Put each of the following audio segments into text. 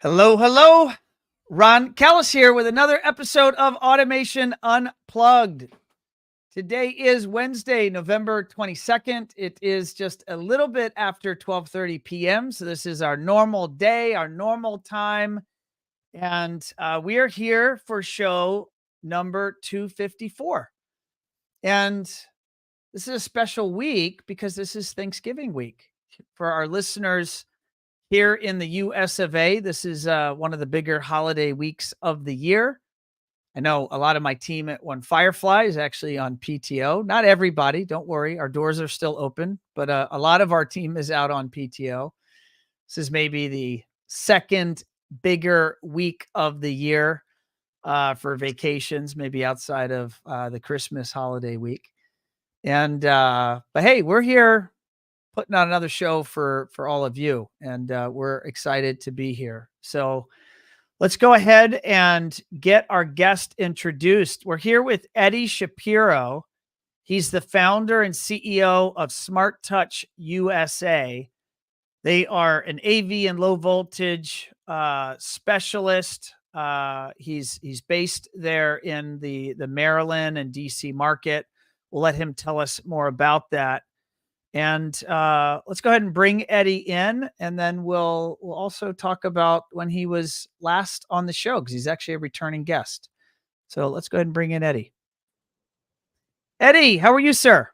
Hello, hello. Ron Callis here with another episode of Automation Unplugged. Today is Wednesday, November 22nd. It is just a little bit after 12:30 p.m. So this is our normal day, our normal time. And we are here for show number 254. And this is a special week because this is Thanksgiving week. For our listeners here in the US of A, this is one of the bigger holiday weeks of the year. I know a lot of my team at One Firefly is actually on PTO. Not everybody, don't worry. Our doors are still open, but a lot of our team is out on PTO. This is maybe the second bigger week of the year for vacations, maybe outside of the Christmas holiday week. And but hey, we're here putting on another show for all of you, and we're excited to be here. So let's go ahead and get our guest introduced. We're here with Eddie Shapiro. He's the founder and CEO of SmartTouchUSA. They are an AV and low voltage specialist. He's based there in the Maryland and DC market. We'll let him tell us more about that. And let's go ahead and bring Eddie in, and then we'll also talk about when he was last on the show, because he's actually a returning guest. So let's go ahead and bring in Eddie. Eddie, how are you, sir?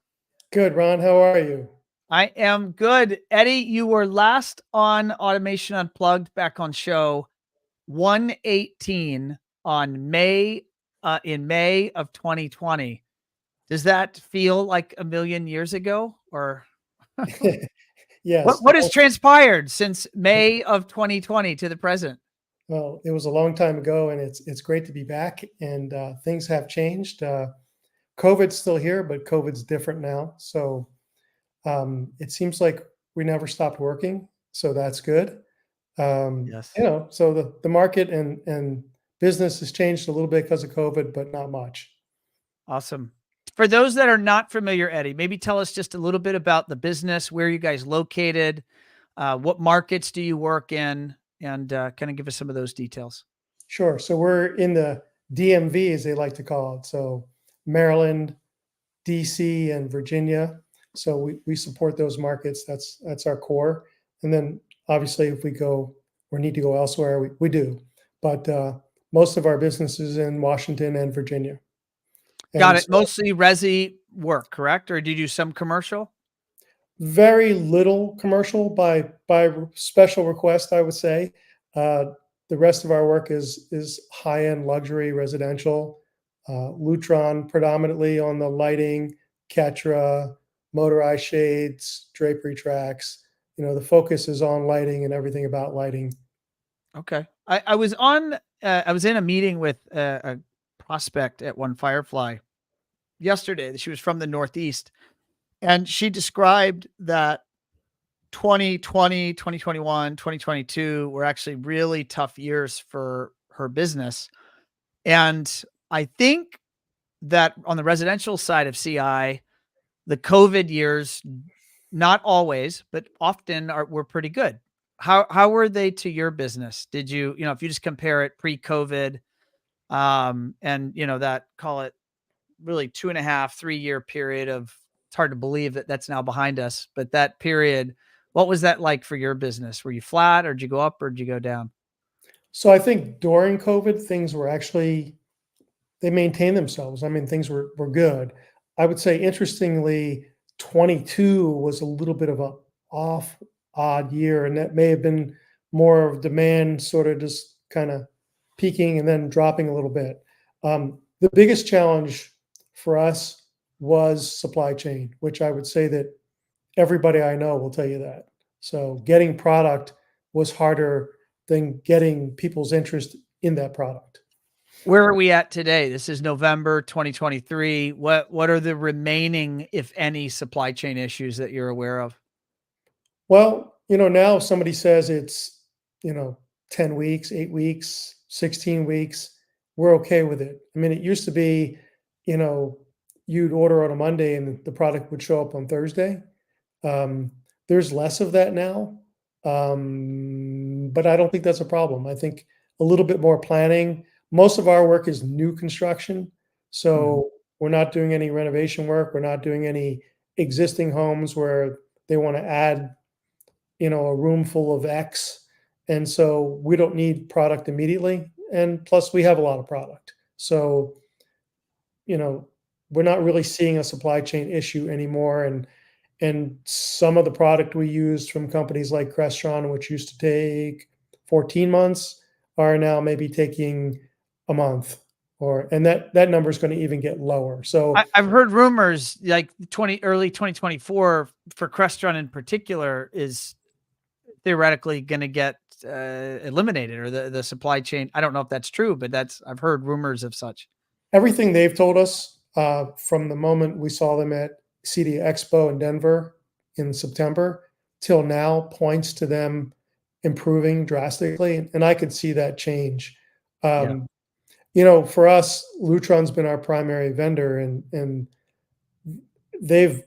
Good, Ron. How are you? I am good. Eddie, you were last on Automation Unplugged back on show 118 on in May of 2020. Does that feel like a million years ago, or? Yes. What has transpired since May of 2020 to the present? Well, it was a long time ago, and it's great to be back. And things have changed. COVID's still here, but COVID's different now. So it seems like we never stopped working. So that's good. Yes. So the market and business has changed a little bit because of COVID, but not much. Awesome. For those that are not familiar, Eddie, maybe tell us just a little bit about the business, where you guys located, what markets do you work in, and kind of give us some of those details. Sure. So we're in the DMV, as they like to call it. So Maryland, DC, and Virginia. So we support those markets. That's our core. And then obviously if we go or need to go elsewhere, we do. But most of our business is in Washington and Virginia. Got it. Mostly resi work, correct? Or do you do some commercial? Very little commercial by special request, I would say. The rest of our work is high-end luxury residential. Lutron predominantly on the lighting, Ketra, motorized shades, drapery tracks. The focus is on lighting and everything about lighting. Okay. I was in a meeting with a prospect at One Firefly yesterday. She was from the Northeast, and she described that 2020, 2021, 2022 were actually really tough years for her business. And I think that on the residential side of CI, the COVID years, not always, but often were pretty good. How were they to your business? Did you, if you just compare it pre-COVID, and that, call it really 2.5, 3-year period of, it's hard to believe that that's now behind us, but that period, what was that like for your business? Were you flat, or did you go up, or did you go down? So I think during COVID, things were actually, they maintained themselves. I mean, things were good. I would say, interestingly, 22 was a little bit of a odd year, and that may have been more of demand sort of just kind of peaking and then dropping a little bit. The biggest challenge for us was supply chain, which I would say that everybody I know will tell you that. So getting product was harder than getting people's interest in that product. Where are we at today? This is November 2023. What are the remaining, if any, supply chain issues that you're aware of? Well, now somebody says it's, 10 weeks, 8 weeks, 16 weeks. We're okay with it. I mean, it used to be, you'd order on a Monday and the product would show up on Thursday. There's less of that now. but I don't think that's a problem. I think a little bit more planning. Most of our work is new construction, Mhm. so we're not doing any renovation work. We're not doing any existing homes where they want to add, a room full of X, and so we don't need product immediately. And plus, we have a lot of product, so you know, we're not really seeing a supply chain issue anymore. And some of the product we used from companies like Crestron, which used to take 14 months, are now maybe taking a month, and that number is going to even get lower. So I've heard rumors like early 2024 for Crestron in particular is theoretically going to get eliminated, or the supply chain. I don't know if that's true, but I've heard rumors of such. everything they've told us from the moment we saw them at CEDIA Expo in Denver in September till now points to them improving drastically, and I could see that change. Yeah. Um, for us, Lutron's been our primary vendor, and they've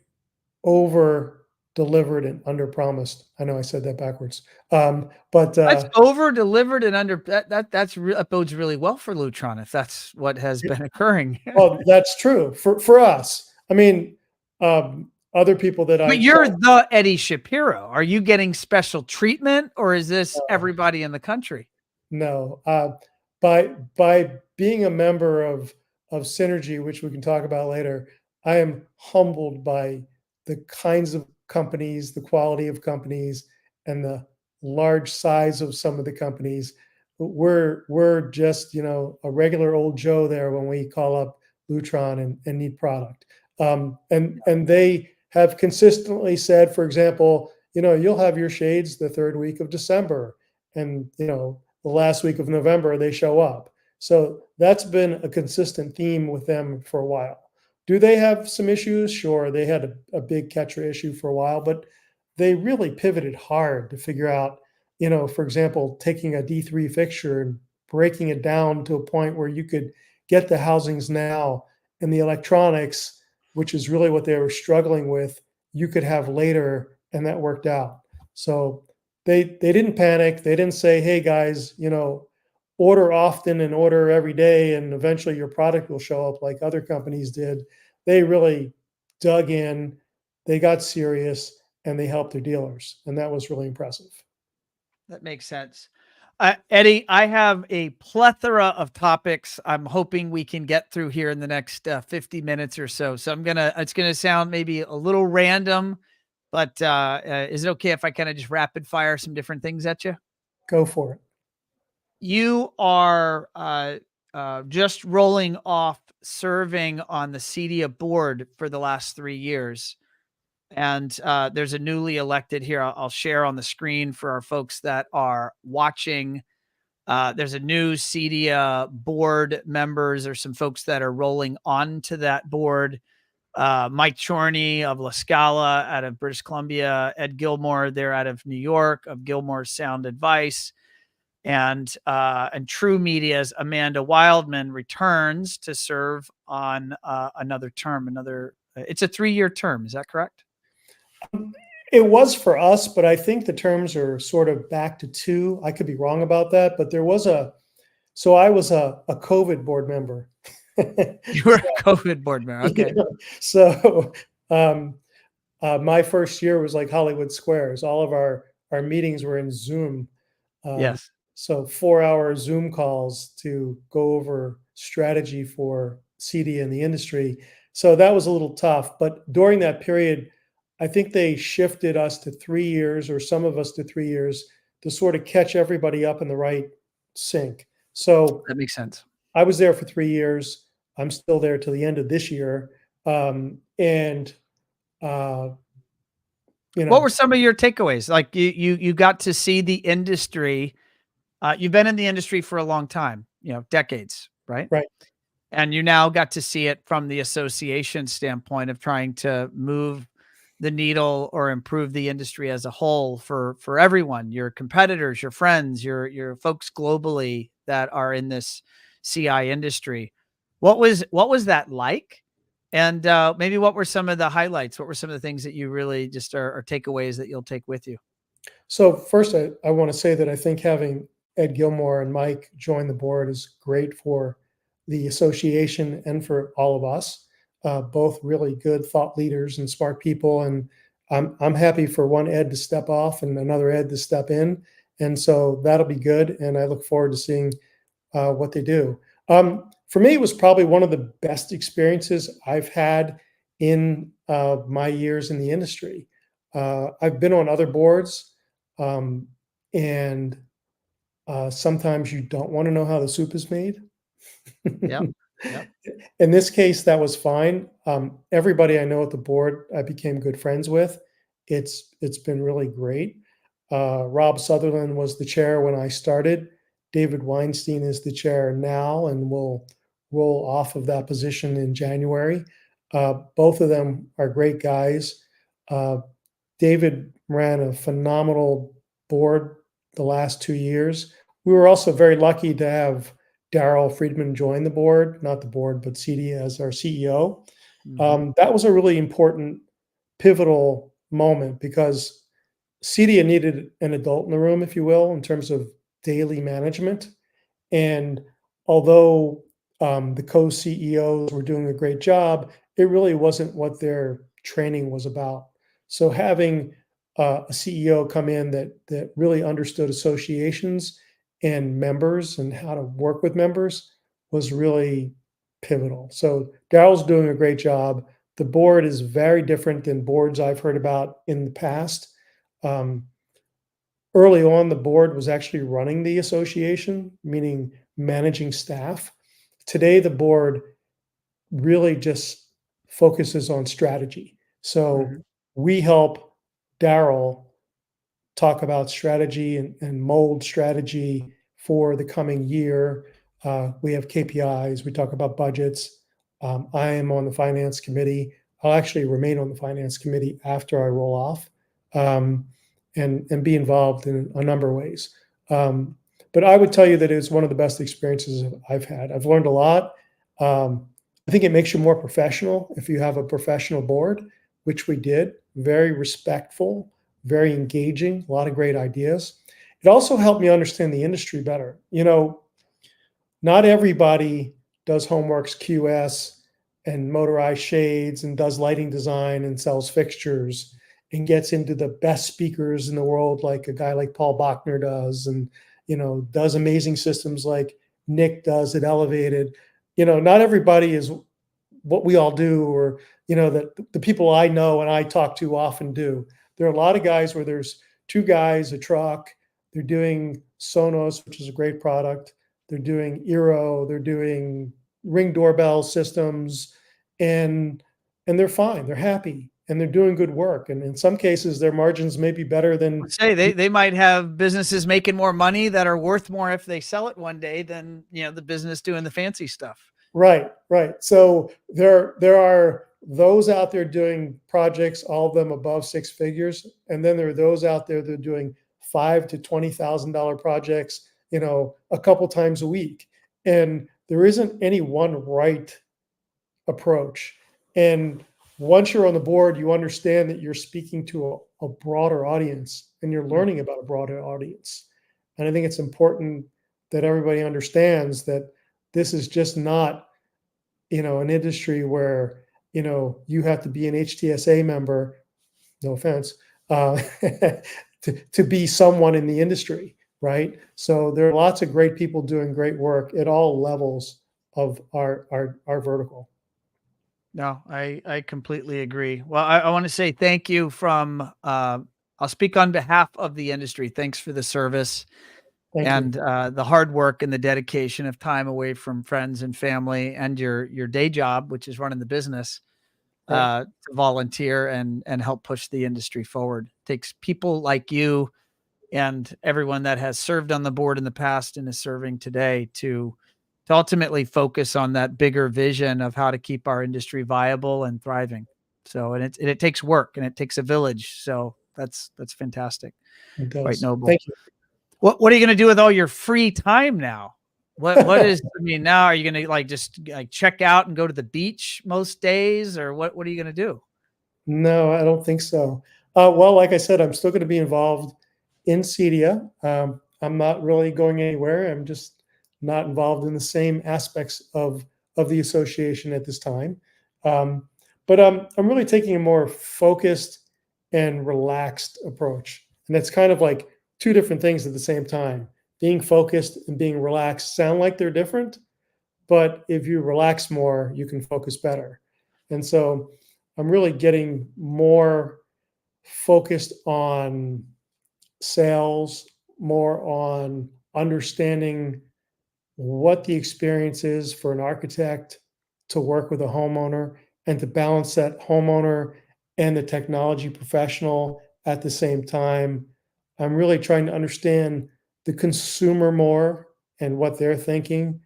over delivered and under promised. I know I said that backwards, but That's over delivered and under that bodes really well for Lutron if that's what has been occurring. well, that's true for us. I mean, other people that But I've you're talked. the Eddie Shapiro. Are you getting special treatment, or is this uh, everybody in the country? No, by being a member of Synergy, which we can talk about later, I am humbled by the kinds of companies, the quality of companies, and the large size of some of the companies. We're just a regular old Joe there when we call up Lutron and need product. And they have consistently said, for example, you'll have your shades the third week of December, and the last week of November, they show up. So that's been a consistent theme with them for a while. Do they have some issues? Sure, they had a big catcher issue for a while, but they really pivoted hard to figure out, for example, taking a D3 fixture and breaking it down to a point where you could get the housings now and the electronics, which is really what they were struggling with, you could have later, and that worked out. So they didn't panic. They didn't say, "Hey guys, order often and order every day, and eventually your product will show up," like other companies did. They really dug in. They got serious, and they helped their dealers, and that was really impressive. That makes sense. Eddie, I have a plethora of topics I'm hoping we can get through here in the next 50 minutes or so. So it's going to sound maybe a little random, but is it okay if I kind of just rapid fire some different things at you? Go for it. You are just rolling off serving on the CEDIA board for the last 3 years. And there's a newly elected here. I'll share on the screen for our folks that are watching. There's a new CEDIA board members. There's some folks that are rolling onto that board. Mike Chorney of La Scala out of British Columbia, Ed Gilmore, they're out of New York, of Gilmore's Sound Advice, and True Media's Amanda Wildman returns to serve on another term. It's a 3-year term. Is that correct? It was for us, but I think the terms are sort of back to two. I could be wrong about that, but so I was a COVID board member. You were a COVID board member. Okay. So my first year was like Hollywood Squares. All of our meetings were in Zoom. Um, Yes. so 4-hour Zoom calls to go over strategy for CD in the industry. So that was a little tough. But during that period, I think they shifted us to 3 years, or some of us to 3 years, to sort of catch everybody up in the right sync. So That makes sense. I was there for 3 years. I'm still there till the end of this year. And uh, What were some of your takeaways? Like you got to see the industry. You've been in the industry for a long time, decades, right? right. And you now got to see it from the association standpoint of trying to move the needle or improve the industry as a whole for everyone, your competitors, your friends, your folks globally that are in this CI industry. What was that like? And maybe what were some of the highlights? What were some of the things that you really just are takeaways that you'll take with you? So first, I want to say that I think having Ed Gilmore and Mike join the board is great for the association and for all of us. Both really good thought leaders and smart people, and I'm happy for one Ed to step off and another Ed to step in, and so that'll be good. And I look forward to seeing what they do. For me, it was probably one of the best experiences I've had in my years in the industry. I've been on other boards, um, and sometimes you don't want to know how the soup is made. Yep. Yep. In this case, that was fine. Everybody I know at the board, I became good friends with. It's been really great. Rob Sutherland was the chair when I started. David Weinstein is the chair now, and will roll off of that position in January. Both of them are great guys. Uh, David ran a phenomenal board the last 2 years. We were also very lucky to have Daryl Friedman join the board, not the board, but CEDIA as our CEO. That was a really important, pivotal moment because CEDIA needed an adult in the room, if you will, in terms of daily management. And although the co-CEOs were doing a great job, it really wasn't what their training was about. So having a CEO come in that really understood associations and members and how to work with members was really pivotal. So Daryl's doing a great job. The board is very different than boards I've heard about in the past. Um, Early on, the board was actually running the association, meaning managing staff. Today, the board really just focuses on strategy. So we help Daryl talk about strategy and mold strategy for the coming year. We have KPIs. We talk about budgets. I am on the finance committee. I'll actually remain on the finance committee after I roll off, and be involved in a number of ways. But I would tell you that it's one of the best experiences I've had. I've learned a lot. I think it makes you more professional if you have a professional board, which we did. Very respectful, very engaging, a lot of great ideas. It also helped me understand the industry better. Not everybody does Homeworks QS and motorized shades and does lighting design and sells fixtures and gets into the best speakers in the world like a guy like Paul Bachner does, and does amazing systems like Nick does at Elevated. Not everybody is what we all do, or that the people I know and I talk to often do. There are a lot of guys where there's two guys, a truck. They're doing Sonos, which is a great product. They're doing Eero. They're doing Ring doorbell systems, and they're fine. They're happy, and they're doing good work. And in some cases, their margins may be better than. Say they might have businesses making more money that are worth more if they sell it one day than the business doing the fancy stuff. Right. So there are those out there doing projects, all of them above six figures, and then there are those out there that are doing $5,000 to $20,000 projects, a couple times a week. And there isn't any one right approach. And once you're on the board, you understand that you're speaking to a broader audience, and you're learning about a broader audience. And I think it's important that everybody understands that this is just not, an industry where, you have to be an HTSA member, no offense, to be someone in the industry, right? So there are lots of great people doing great work at all levels of our vertical. No, I completely agree. Well, I want to say thank you from, I'll speak on behalf of the industry. Thanks for the service Thank and you. the hard work and the dedication of time away from friends and family and your day job, which is running the business, Right. to volunteer and help push the industry forward. It takes people like you and everyone that has served on the board in the past and is serving today to ultimately focus on that bigger vision of how to keep our industry viable and thriving. So, and it takes work and it takes a village. So that's fantastic. It Quite does. noble. Thank you. What are you going to do with all your free time now? What is, I mean, now are you going to just check out and go to the beach most days, or what are you going to do? No, I don't think so. Well, like I said, I'm still going to be involved in CEDIA. I'm not really going anywhere. I'm just not involved in the same aspects of the association at this time. But I'm really taking a more focused and relaxed approach. And that's kind of like two different things at the same time. Being focused and being relaxed sound like they're different, but if you relax more, you can focus better. And so I'm really getting more focused on sales, more on understanding what the experience is for an architect to work with a homeowner and to balance that homeowner and the technology professional at the same time. I'm really trying to understand the consumer more and what they're thinking.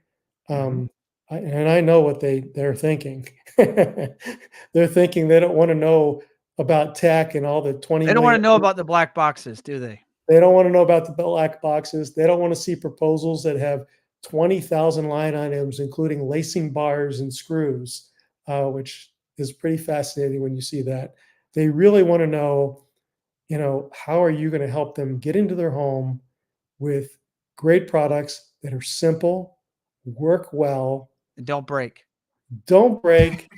Um, and I know what they're thinking. They're thinking they don't want to know about tech and all the 20 They don't want to million. know about the black boxes, do they? They don't want to know about the black boxes. They don't want to see proposals that have 20,000 line items, including lacing bars and screws, which is pretty fascinating when you see that. They really want to know, how are you going to help them get into their home with great products that are simple, work well, And don't break. don't break,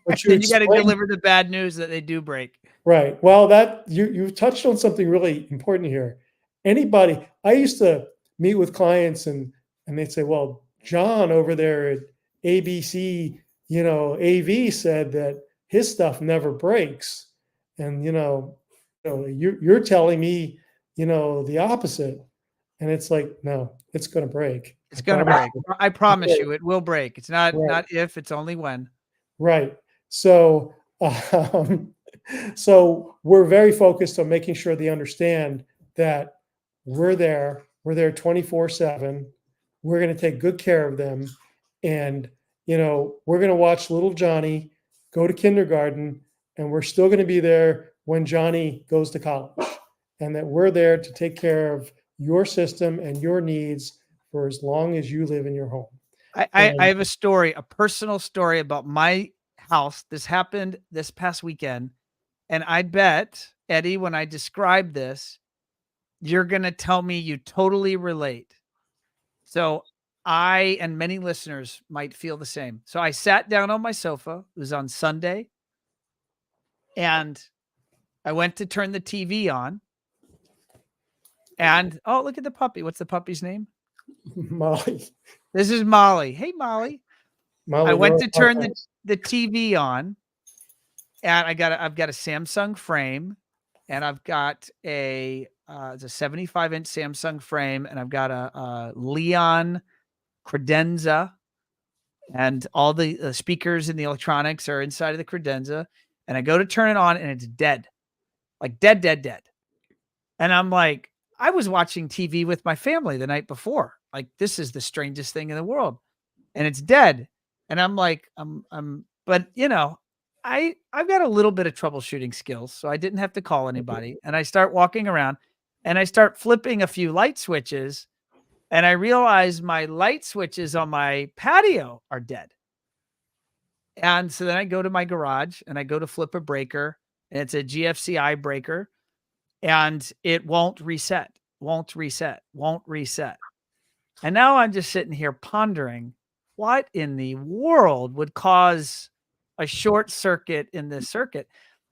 but you Then you got to explain. deliver the bad news that they do break. Right. Well, that you've touched on something really important here. I used to meet with clients and they'd say, "Well, John over there at ABC, AV said that his stuff never breaks." And you're telling me, the opposite. And it's like, no, it's going to break. It's going to break. I promise you, it will break. It's not Right. not if, it's only when. Right. So, so we're very focused on making sure they understand that we're there. We're there 24/7. We're going to take good care of them. And, we're going to watch little Johnny go to kindergarten, and we're still going to be there when Johnny goes to college. And that we're there to take care of your system and your needs for as long as you live in your home. I have a story, a personal story about my house. This happened this past weekend. And I bet, Eddie, when I describe this, you're going to tell me you totally relate. So I and many listeners might feel the same. So I sat down on my sofa. It was on Sunday. And I went to turn the TV on. And, oh, look at the puppy. What's the puppy's name? Molly. This is Molly. Hey, Molly. Molly, I went to turn the TV on, and I've got a Samsung frame, and I've got it's a 75-inch Samsung frame, and I've got a Leon credenza, and all the speakers and the electronics are inside of the credenza. And I go to turn it on, and it's dead, like dead. And I'm like, I was watching TV with my family the night before. Like, this is the strangest thing in the world, and it's dead. And I'm like, but I've got a little bit of troubleshooting skills, so I didn't have to call anybody. And I start walking around and I start flipping a few light switches, and I realize my light switches on my patio are dead. And so then I go to my garage and I go to flip a breaker, and it's a GFCI breaker, and it won't reset. And now I'm just sitting here pondering, what in the world would cause a short circuit in this circuit?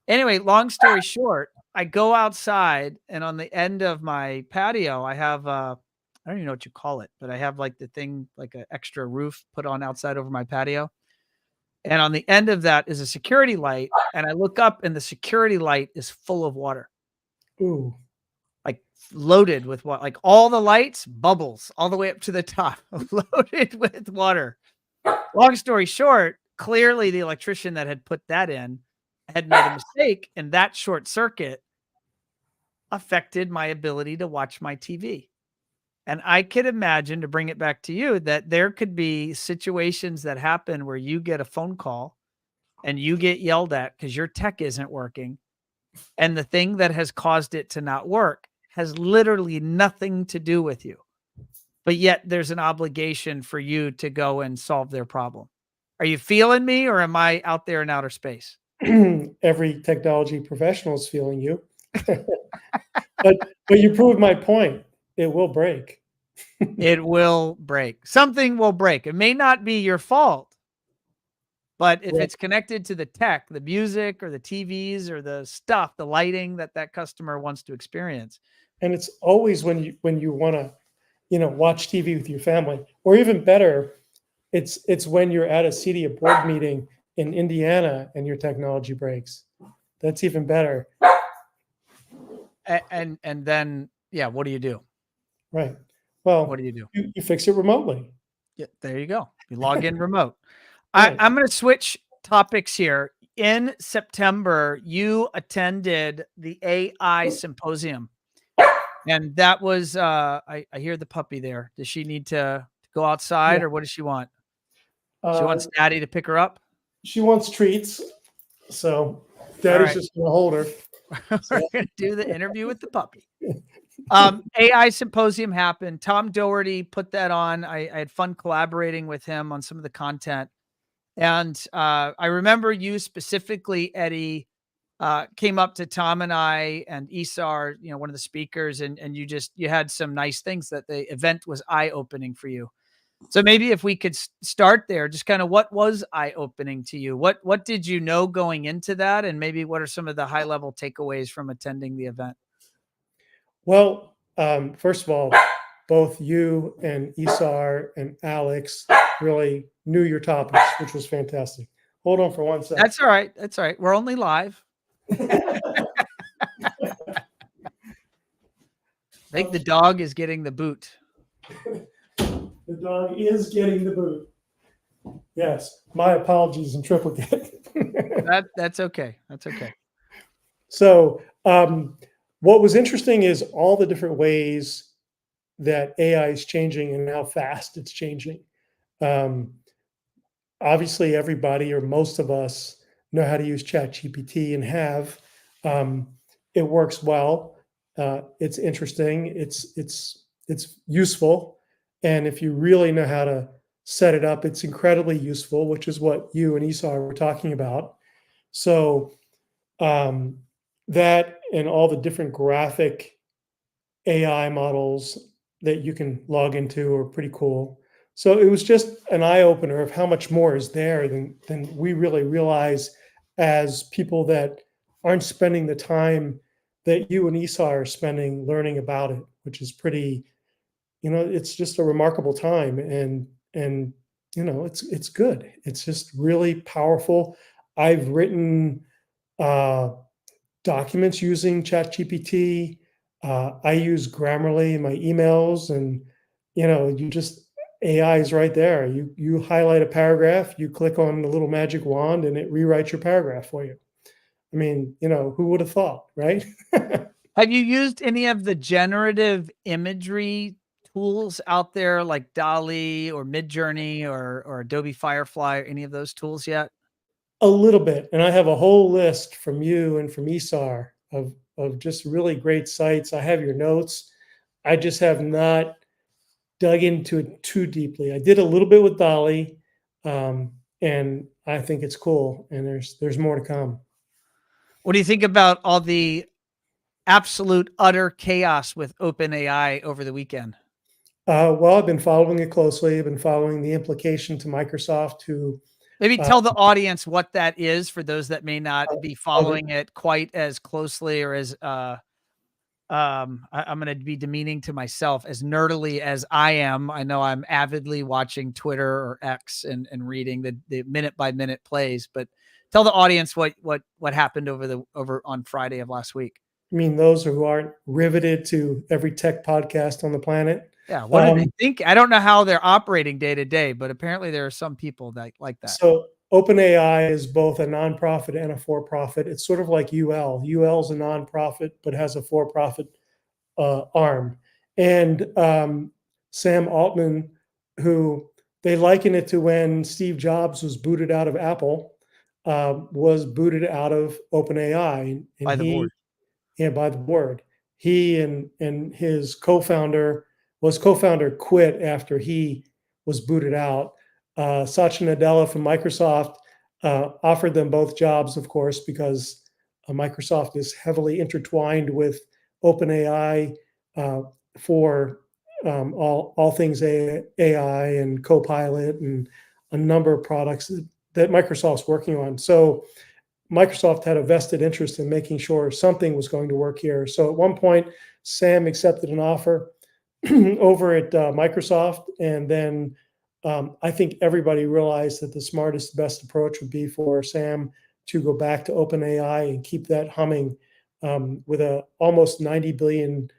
Anyway, long story short, I go outside, and on the end of my patio, I have I don't even know what you call it, but I have like the thing, like an extra roof put on outside over my patio. And on the end of that is a security light. And I look up, and the security light is full of water. Ooh. Like loaded with what, like all the lights, bubbles all the way up to the top, loaded with water. Long story short, clearly the electrician that had put that in had made a mistake, and that short circuit affected my ability to watch my TV. And I could imagine, to bring it back to you, that there could be situations that happen where you get a phone call and you get yelled at because your tech isn't working. And the thing that has caused it to not work has literally nothing to do with you. But yet there's an obligation for you to go and solve their problem. Are you feeling me, or am I out there in outer space? Every technology professional is feeling you. but you proved my point. It will break. It will break. Something will break. It may not be your fault, but if Right. it's connected to the tech, the music or the TVs or the stuff, the lighting that customer wants to experience. And it's always when you want to, watch TV with your family, or even better, it's when you're at a CEDIA board meeting in Indiana and your technology breaks. That's even better. And then, yeah, what do you do? Right. What do Well, you do? you fix it remotely. Yeah, there you go. You log in remote. Right. I'm going to switch topics here. In September, you attended the AI symposium, and that was I hear the puppy there. Does she need to go Yeah. outside, or what does she want? She Uh, wants daddy to pick her up. she wants treats, so All daddy's right, just gonna hold her. we're So, going to do the interview with the puppy. AI symposium happened. Tom Doherty put that on. I had fun collaborating with him on some of the content. And I remember you specifically, Eddie, came up to Tom and I and Isar, one of the speakers, and you had some nice things that the event was eye-opening for you. So maybe if we could start there, just kind of what was eye-opening to you? What did you know going into that? And maybe what are some of the high-level takeaways from attending the event? well, first of all, both you and Isar and Alex really knew your topics, which was fantastic. Hold on for 1 second. That's all right. That's all right. We're only live. I think the dog is getting the boot. The dog is getting the boot. Yes, my apologies in triplicate. That's okay. That's okay. So, what was interesting is all the different ways that AI is changing and how fast it's changing. Um, Obviously, everybody or most of us know how to use ChatGPT and have. Um, it works well. It's interesting. It's useful, and if you really know how to set it up, it's incredibly useful, which is what you and Esau were talking about. So um, that and all the different graphic AI models that you can log into are pretty cool. So it was just an eye opener of how much more is there than we really realize as people that aren't spending the time that you and Esau are spending learning about it, which is pretty, it's just a remarkable time, and it's good. It's just really powerful. I've written uh, documents using ChatGPT. I use Grammarly in my emails, and you just AI is right there. You highlight a paragraph, you click on the little magic wand, and it rewrites your paragraph for you. I mean, who would have thought, right? Have you used any of the generative imagery tools out there like DALL-E or Midjourney or Adobe Firefly or any of those tools yet? A little bit, and I have a whole list from you and from Esar of just really great sites. I have your notes. I just have not dug into it too deeply. I did a little bit with Dolly, and I think it's cool. And there's more to come. What do you think about all the absolute utter chaos with OpenAI over the weekend? Well, I've been following it closely. I've been following the implication to Microsoft to Maybe uh, tell the audience what that is for those that may not be other. following it quite as closely or as I'm going to be demeaning to myself as nerdily as I am. I know I'm avidly watching Twitter or X and reading the minute by minute plays, but tell the audience what happened over on Friday of last week. I mean, those who aren't riveted to every tech podcast on the planet. Yeah, what do they think? I don't know how they're operating day to day, but apparently there are some people that like that. So OpenAI is both a nonprofit and a for-profit. It's sort of like UL. UL is a nonprofit but has a for-profit arm. And Sam Altman, who they liken it to when Steve Jobs was booted out of Apple, was booted out of OpenAI, and By the board. by the board. He and his co-founder quit after he was booted out. Satya Nadella from Microsoft offered them both jobs, of course, because Microsoft is heavily intertwined with OpenAI for all things AI and Copilot and a number of products that Microsoft's working on. So Microsoft had a vested interest in making sure something was going to work here. So at one point, Sam accepted an offer over at Microsoft, and then I think everybody realized that the smartest, best approach would be for Sam to go back to OpenAI and keep that humming with a almost 90 billion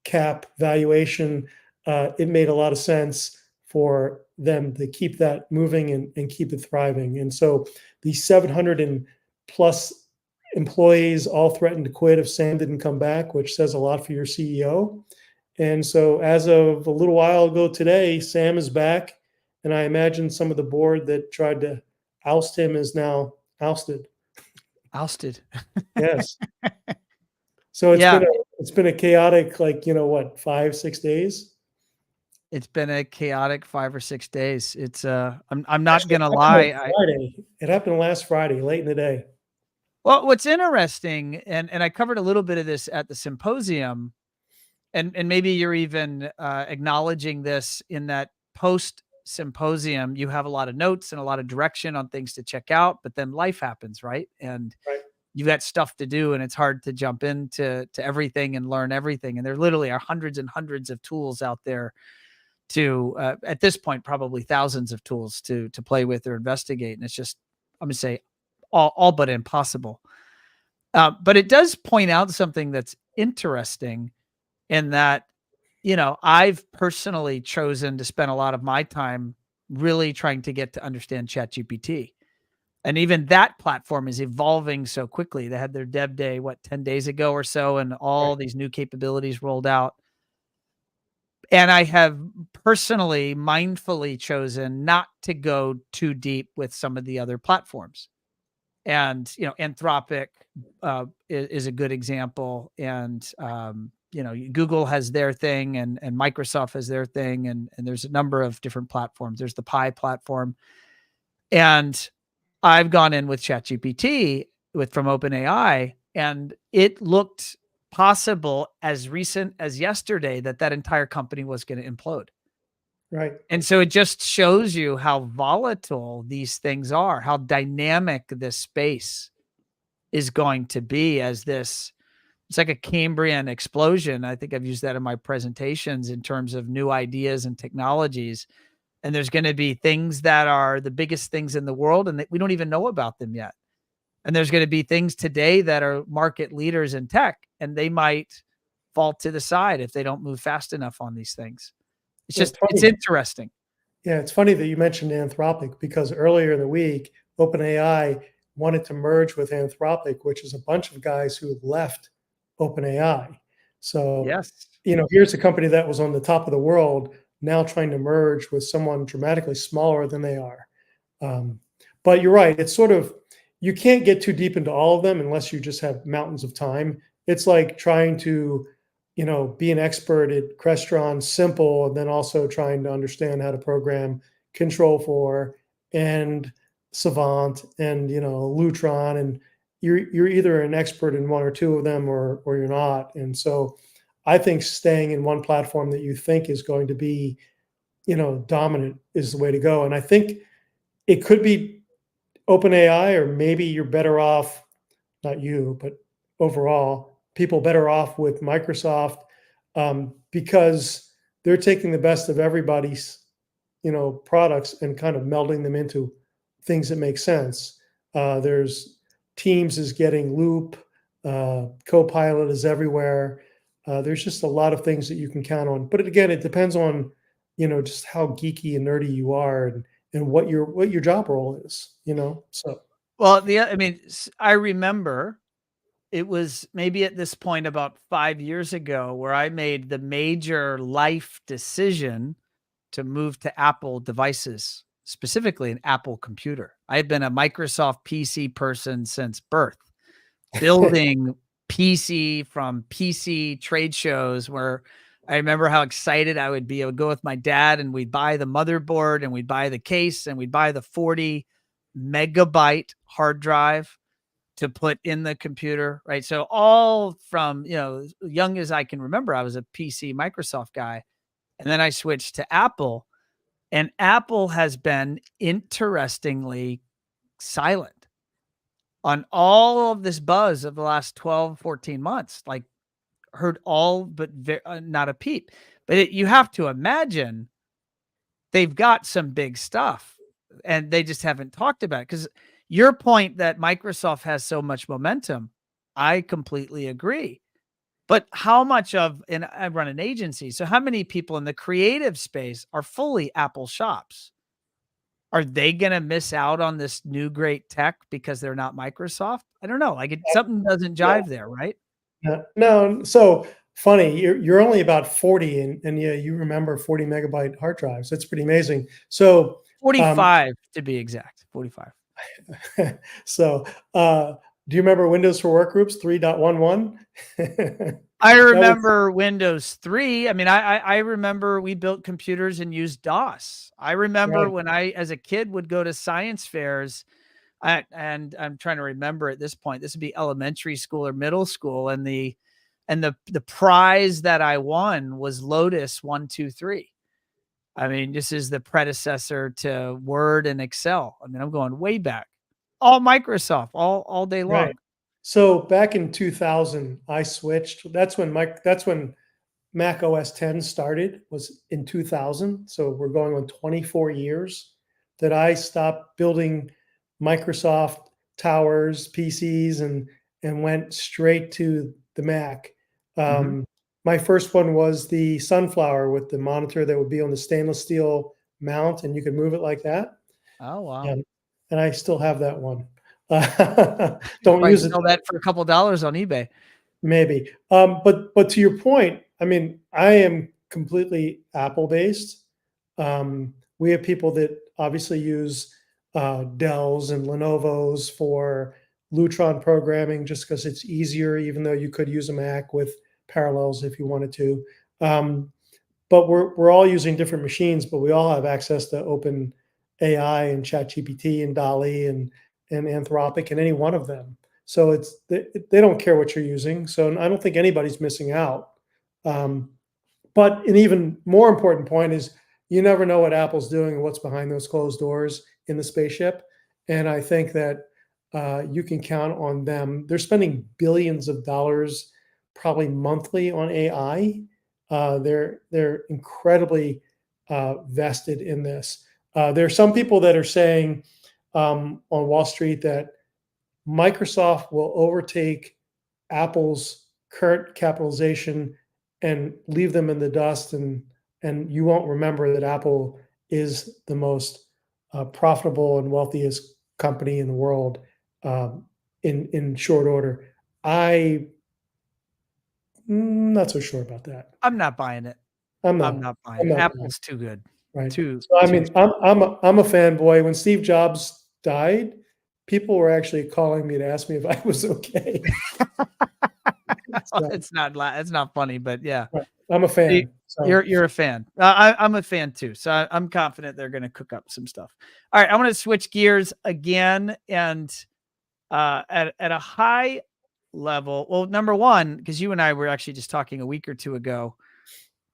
cap valuation. It made a lot of sense for them to keep that moving and keep it thriving. And so the 700 and plus employees all threatened to quit if Sam didn't come back, which says a lot for your CEO. And so as of a little while ago today, Sam is back. And I imagine some of the board that tried to oust him is now ousted. Ousted. Yes. So it's been a chaotic, like, 5-6 days. It's been a chaotic 5 or 6 days. It's I'm not Actually, gonna lie. It happened last Friday, late in the day. Well, what's interesting, and I covered a little bit of this at the symposium, and maybe you're even acknowledging this in that post symposium, you have a lot of notes and a lot of direction on things to check out, but then life happens, right? And Right. you've got stuff to do, and it's hard to jump into everything and learn everything. And there literally are hundreds and hundreds of tools out there to at this point, probably thousands of tools to play with or investigate. And it's just, I'm gonna say, all but impossible. But it does point out something that's interesting in that, I've personally chosen to spend a lot of my time really trying to get to understand ChatGPT. And even that platform is evolving so quickly. They had their dev day, 10 days ago or so, and all these new capabilities rolled out. And I have personally, mindfully chosen not to go too deep with some of the other platforms. And, Anthropic is a good example. And, Google has their thing, and Microsoft has their thing. And there's a number of different platforms. There's the Pi platform. And I've gone in with ChatGPT from OpenAI, and it looked possible as recent as yesterday that entire company was going to implode. Right. And so it just shows you how volatile these things are, how dynamic this space is going to be it's like a Cambrian explosion. I think I've used that in my presentations in terms of new ideas and technologies. And there's going to be things that are the biggest things in the world, and that we don't even know about them yet. And there's going to be things today that are market leaders in tech, and they might fall to the side if they don't move fast enough on these things. It's interesting. Yeah, it's funny that you mentioned Anthropic, because earlier in the week, OpenAI wanted to merge with Anthropic, which is a bunch of guys who left OpenAI. So, Yes. here's a company that was on the top of the world now trying to merge with someone dramatically smaller than they are. But you're right. It's sort of, you can't get too deep into all of them unless you just have mountains of time. It's like trying to, be an expert at Crestron simple, and then also trying to understand how to program Control4 and Savant and, Lutron. And you're either an expert in one or two of them, or you're not. And so I think staying in one platform that you think is going to be, dominant is the way to go. And I think it could be OpenAI, or maybe you're better off, not you, but overall, people better off with Microsoft, because they're taking the best of everybody's, products and kind of melding them into things that make sense. There's Teams is getting Loop, Copilot is everywhere. There's just a lot of things that you can count on. But again, it depends on, just how geeky and nerdy you are, and what your job role is, so. Well, I remember it was maybe at this point about 5 years ago where I made the major life decision to move to Apple devices, specifically an Apple computer. I had been a Microsoft PC person since birth, building PC from PC trade shows, where I remember how excited I would be. I would go with my dad, and we'd buy the motherboard, and we'd buy the case, and we'd buy the 40 megabyte hard drive to put in the computer, right? So all from, young as I can remember, I was a PC Microsoft guy. And then I switched to Apple, and Apple has been interestingly silent on all of this buzz of the last 12, 14 months. Like, heard all but not a peep. But you have to imagine they've got some big stuff and they just haven't talked about it. Because your point that Microsoft has so much momentum, I completely agree. But how much of, and I run an agency, so how many people in the creative space are fully Apple shops? Are they going to miss out on this new great tech because they're not Microsoft? I don't know. Like, something doesn't Yeah. jive there, right? Yeah. No, so funny. You're only about 40, and yeah, you remember 40 megabyte hard drives. That's pretty amazing. So 45 to be exact. 45. so do you remember Windows for Workgroups 3.11? I remember Windows 3. I mean, I remember we built computers and used DOS. I remember Right. when I, as a kid, would go to science fairs. And I'm trying to remember at this point, this would be elementary school or middle school. And the prize that I won was Lotus 1-2-3. I mean, this is the predecessor to Word and Excel. I mean, I'm going way back. All Microsoft, all day long. Right. So back in 2000, I switched. That's when Mac OS 10 started, was in 2000. So we're going on 24 years that I stopped building Microsoft towers, PCs, and went straight to the Mac. Mhm. My first one was the Sunflower with the monitor that would be on the stainless steel mount, and you could move it like that. Oh, wow. And I still have that one. Don't Probably use it sell that for a couple dollars on eBay. maybe. But to your point, I mean, I am completely Apple based. We have people that obviously use Dells and Lenovo's for Lutron programming just because it's easier, even though you could use a Mac with Parallels if you wanted to. Um, but we're all using different machines, but we all have access to open AI and ChatGPT and Dolly and Anthropic and any one of them. So they don't care what you're using. So I don't think anybody's missing out. Um, but an even more important point is you never know what Apple's doing and what's behind those closed doors in the spaceship. And I think that you can count on them. They're spending billions of dollars, probably monthly, on AI. They're incredibly vested in this. There are some people that are saying on Wall Street that Microsoft will overtake Apple's current capitalization and leave them in the dust, and you won't remember that Apple is the most profitable and wealthiest company in the world in short order. I'm not so sure about that. I'm not buying it. I'm I'm not. not buying I'm it. not. Apple's too good. Right. Too So I too mean, I'm a fanboy. When Steve Jobs died, people were actually calling me to ask me if I was okay. So, It's not funny, but yeah. right. I'm a You fan. So you're a fan. I'm a fan too, so I'm confident they're gonna cook up some stuff. All right, I'm gonna switch gears again and, at a high level, well, number one, because you and I were actually just talking a week or 2 ago,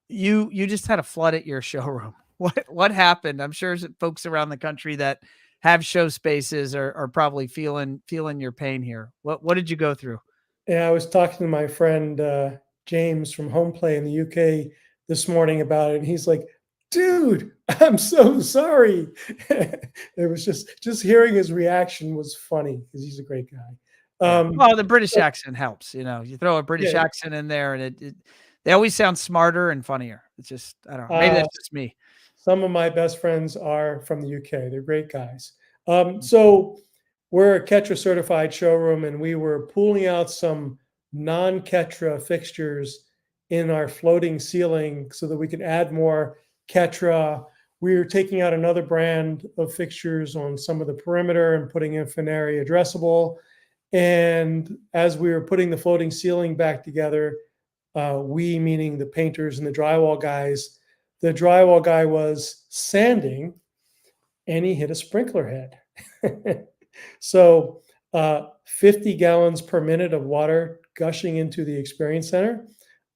you just had a flood at your showroom. What happened? I'm sure folks around the country that have show spaces are probably feeling your pain here. What did you go through? yeah, I was talking to my friend James from Home Play in the UK this morning about it, and he's like, "Dude, I'm so sorry." It was just hearing his reaction was funny because he's a great guy. Yeah. Well, the British accent helps, you throw a British Yeah, accent in there and they always sound smarter and funnier. It's just, I don't know. Maybe uh, that's just me. some of my best friends are from the UK. They're great guys. So we're a Ketra certified showroom, and we were pulling out some non-Ketra fixtures in our floating ceiling so that we could add more Ketra. We were taking out another brand of fixtures on some of the perimeter and putting in Finari addressable. And as we were putting the floating ceiling back together, we, meaning the painters and the drywall guys, the drywall guy was sanding and he hit a sprinkler head. So 50 gallons per minute of water gushing into the experience center.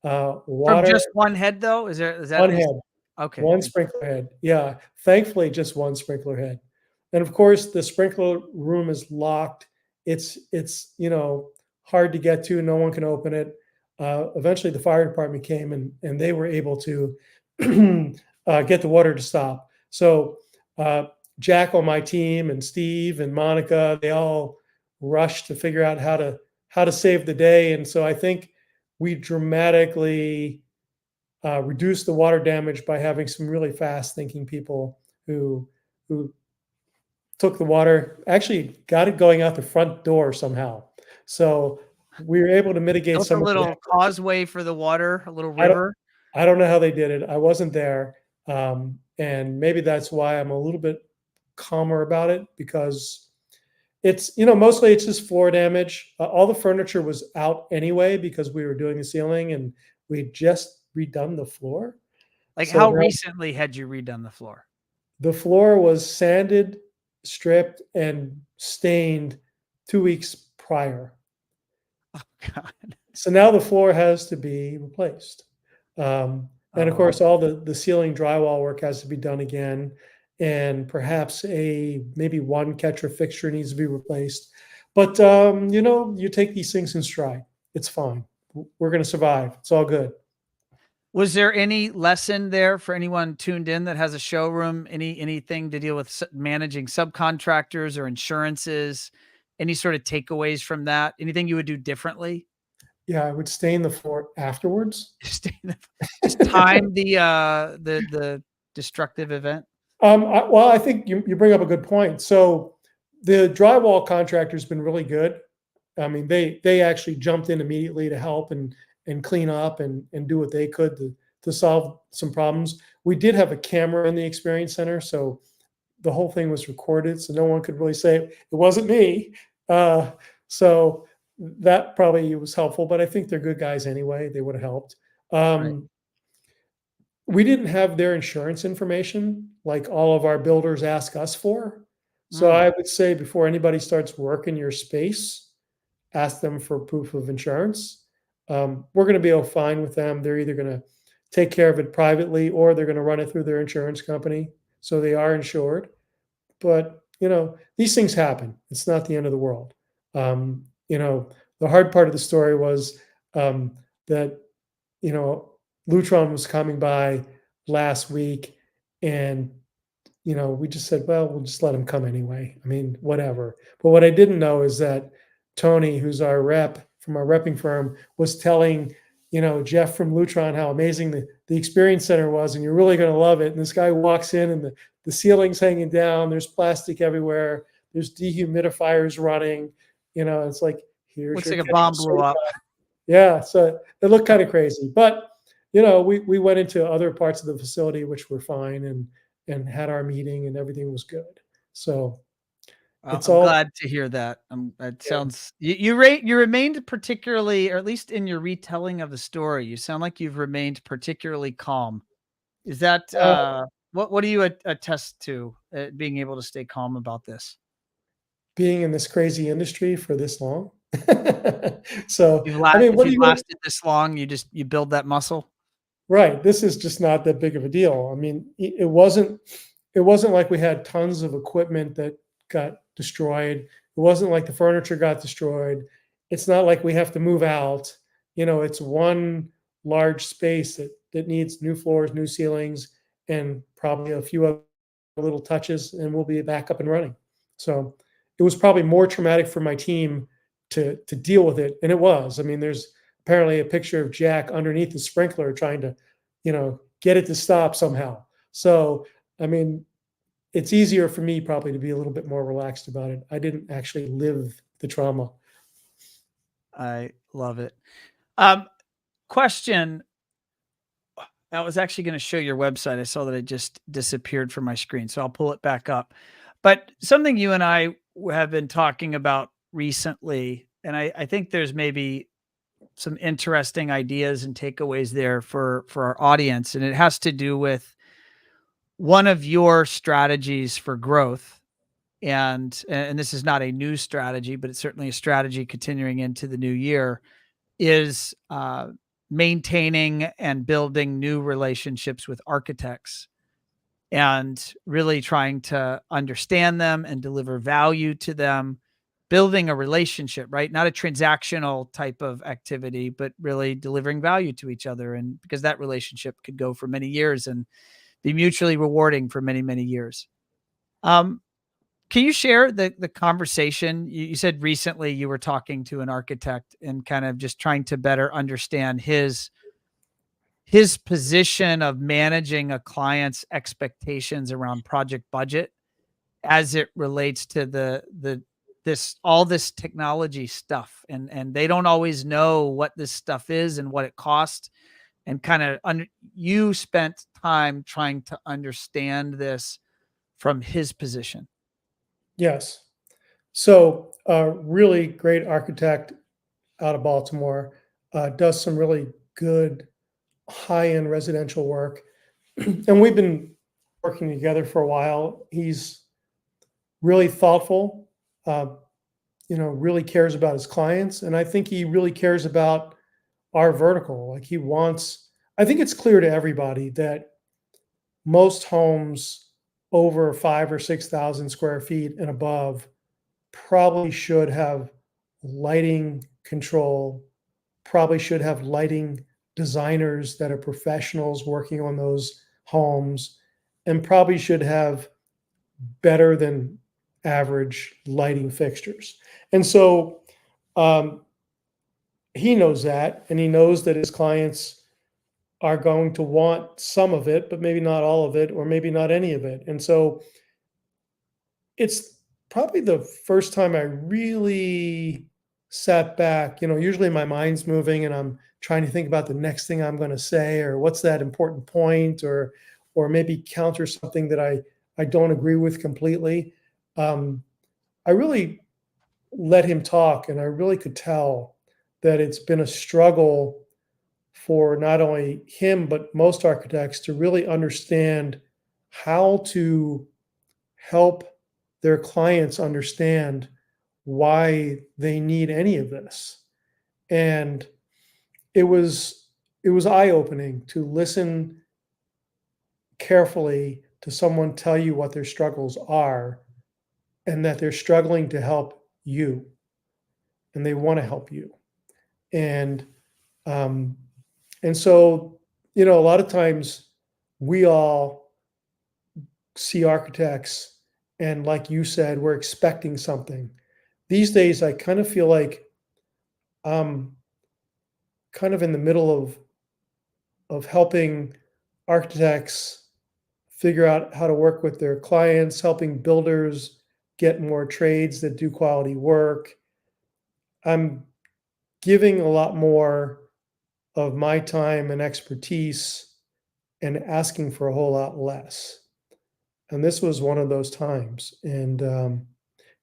From Water just one head though? Is that on at least head. okay? One sprinkler head. Yeah. Thankfully, just one sprinkler head. And of course, the sprinkler room is locked. It's hard to get to. No one can open it. Eventually, the fire department came and they were able to get the water to stop. So uh, Jack on my team and Steve and Monica, they all rushed to figure out how to save the day. And so I think we dramatically reduce the water damage by having some really fast thinking people who took the water, actually got it going out the front door somehow. So we were able to mitigate Built a some of the little causeway for the water, a little I don't river. I don't know how they did it. I wasn't there. And maybe that's why I'm a little bit calmer about it because mostly it's just floor damage. All the furniture was out anyway because we were doing the ceiling and we just redone the floor. Like, So how now recently had you redone the floor? the floor was sanded, stripped, and stained 2 weeks prior. Oh god. So now the floor has to be replaced. And of Oh, course, all the ceiling drywall work has to be done again, and perhaps maybe one catcher fixture needs to be replaced. But you take these things in stride. It's fine. We're going to survive. It's all good. was there any lesson there for anyone tuned in that has a showroom? Anything to deal with managing subcontractors or insurances? Any sort of takeaways from that? Anything you would do differently? Yeah, I would stain the floor afterwards. Just time the destructive event. Well, I think you bring up a good point. So the drywall contractor's been really good. I mean, they actually jumped in immediately to help and clean up and do what they could to solve some problems. We did have a camera in the experience center, so the whole thing was recorded, so no one could really say it wasn't me. So that probably was helpful, but I think they're good guys anyway. They would have helped. Right. Um, we didn't have their insurance information like all of our builders ask us for. So Mm. I would say before anybody starts work in your space, ask them for proof of insurance. We're going to be fine with them. They're either going to take care of it privately or they're going to run it through their insurance company. So they are insured. But, these things happen. It's not the end of the world. The hard part of the story was that you know, Lutron was coming by last week and, we just said, well, we'll just let him come anyway. I mean, whatever. But what I didn't know is that Tony, who's our rep from our repping firm, was telling, Jeff from Lutron how amazing the experience center was. And you're really going to love it. And this guy walks in and the ceiling's hanging down. There's plastic everywhere. There's dehumidifiers running. It's like, here's Looks your like a kitchen bomb blew up. yeah, so it looked kind of crazy, but we went into other parts of the facility which were fine and had our meeting and everything was good. So Well, it's I'm all glad to hear that. It yeah. sounds you remained particularly, or at least in your retelling of the story, you sound like you've remained particularly calm. Is that Uh, what do you attest to being able to stay calm about this? being in this crazy industry for this long. So I mean, If what do you've you want? lasted this long, you build that muscle. Right, this is just not that big of a deal. I mean, it wasn't like we had tons of equipment that got destroyed. It wasn't like the furniture got destroyed. It's not like we have to move out. It's one large space that needs new floors, new ceilings, and probably a few other little touches, and we'll be back up and running. So it was probably more traumatic for my team to deal with it, and it was. I mean, there's apparently a picture of Jack underneath the sprinkler trying to, get it to stop somehow. So I mean, it's easier for me probably to be a little bit more relaxed about it. I didn't actually live the trauma. I love it. Um, Question. I was actually going to show your website. I saw that it just disappeared from my screen, so I'll pull it back up. But something you and I have been talking about recently, and I think there's maybe some interesting ideas and takeaways there for our audience, and it has to do with one of your strategies for growth and this is not a new strategy, but it's certainly a strategy continuing into the new year, is maintaining and building new relationships with architects and really trying to understand them and deliver value to them, building a relationship, right? Not a transactional type of activity, but really delivering value to each other. And because that relationship could go for many years and be mutually rewarding for many, many years. Um, can you share the conversation? You said recently you were talking to an architect and kind of just trying to better understand his position of managing a client's expectations around project budget as it relates to this technology stuff, and they don't always know what this stuff is and what it costs, and kind of you spent time trying to understand this from his position. Yes. So a really great architect out of Baltimore does some really good high-end residential work. And we've been working together for a while. He's really thoughtful, really cares about his clients. And I think he really cares about our vertical. Like I think it's clear to everybody that most homes over 5 or 6,000 square feet and above probably should have lighting control, probably should have lighting designers that are professionals working on those homes, and probably should have better than average lighting fixtures. And so he knows that, and he knows that his clients are going to want some of it, but maybe not all of it, or maybe not any of it. And so it's probably the first time I really sat back. Usually my mind's moving and I'm trying to think about the next thing I'm going to say, or what's that important point, or maybe counter something that I don't agree with completely. I really let him talk, and I really could tell that it's been a struggle for not only him, but most architects to really understand how to help their clients understand why they need any of this. And it was eye-opening to listen carefully to someone tell you what their struggles are, and that they're struggling to help you, and they want to help you. And um, so, a lot of times we all see architects, and like you said, we're expecting something. These days, I kind of feel like I'm kind of in the middle of helping architects figure out how to work with their clients, helping builders get more trades that do quality work. I'm giving a lot more of my time and expertise and asking for a whole lot less. And this was one of those times. And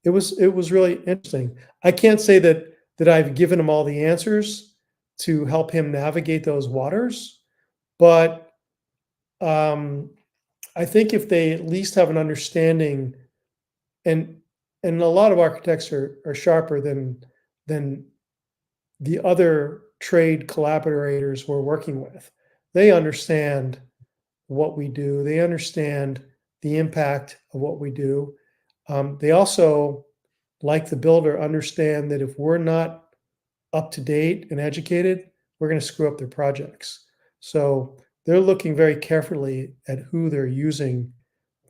it was really interesting. I can't say that I've given him all the answers to help him navigate those waters, but I think if they at least have an understanding, and a lot of architects are sharper than the other trade collaborators we're working with. They understand what we do. They understand the impact of what we do. They also, like the builder, understand that if we're not up to date and educated, we're going to screw up their projects. So they're looking very carefully at who they're using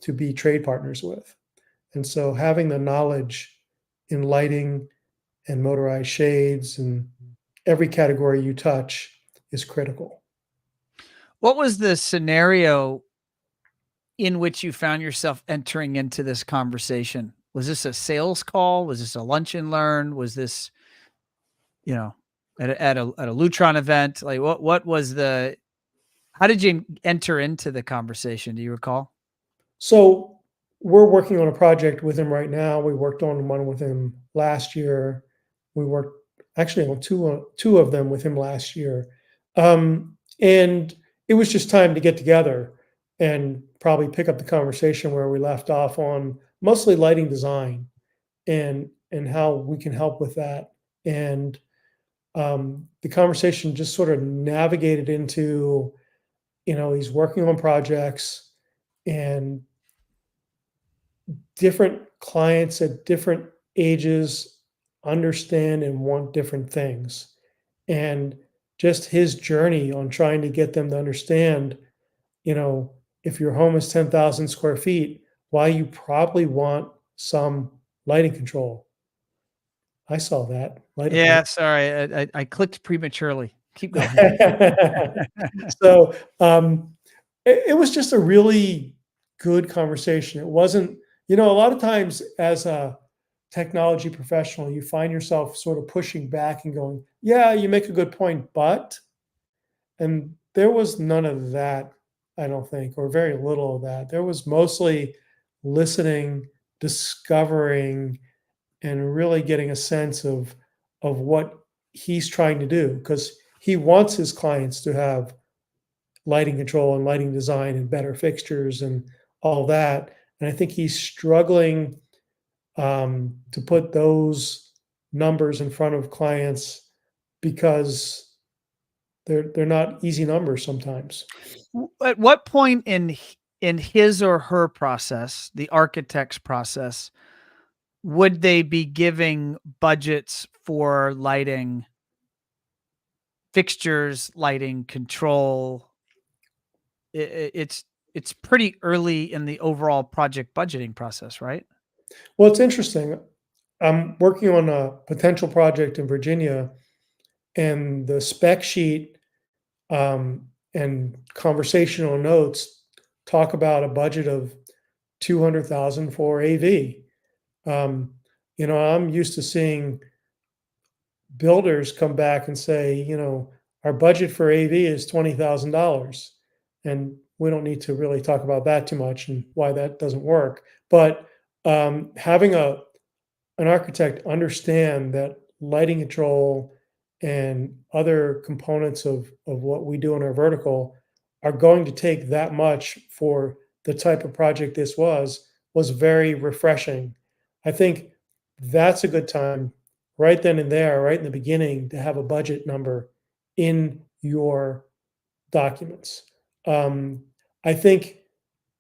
to be trade partners with. And so having the knowledge in lighting and motorized shades and every category you touch is critical. What was the scenario in which you found yourself entering into this conversation? Was this a sales call? Was this a lunch and learn? Was this, at a Lutron event? Like what was how did you enter into the conversation? Do you recall? So we're working on a project with him right now. We worked on one with him last year. We worked actually on two of them with him last year. And it was just time to get together and probably pick up the conversation where we left off on mostly lighting design and how we can help with that. And the conversation just sort of navigated into, he's working on projects and different clients at different ages understand and want different things. And just his journey on trying to get them to understand, you know, if your home is 10,000 square feet, why you probably want some lighting control. I saw that. Light up Yeah, here. sorry, I clicked prematurely. Keep going. So, it was just a really good conversation. It wasn't, a lot of times as a technology professional, you find yourself sort of pushing back and going, "Yeah, you make a good point, but," and there was none of that, I don't think, or very little of that. There was mostly listening, discovering, and really getting a sense of what he's trying to do because he wants his clients to have lighting control and lighting design and better fixtures and all that. And I think he's struggling to put those numbers in front of clients because they're not easy numbers sometimes. At what point in his or her process, the architect's process, would they be giving budgets for lighting fixtures, lighting control? It's pretty early in the overall project budgeting process, right? Well, it's interesting. I'm working on a potential project in Virginia, and the spec sheet and conversational notes talk about a budget of 200,000 for AV. Um, I'm used to seeing builders come back and say, our budget for AV is $20,000. And we don't need to really talk about that too much and why that doesn't work. But having an architect understand that lighting control and other components of what we do in our vertical are going to take that much for the type of project this was very refreshing. I think that's a good time right then and there, right in the beginning, to have a budget number in your documents. Um, I think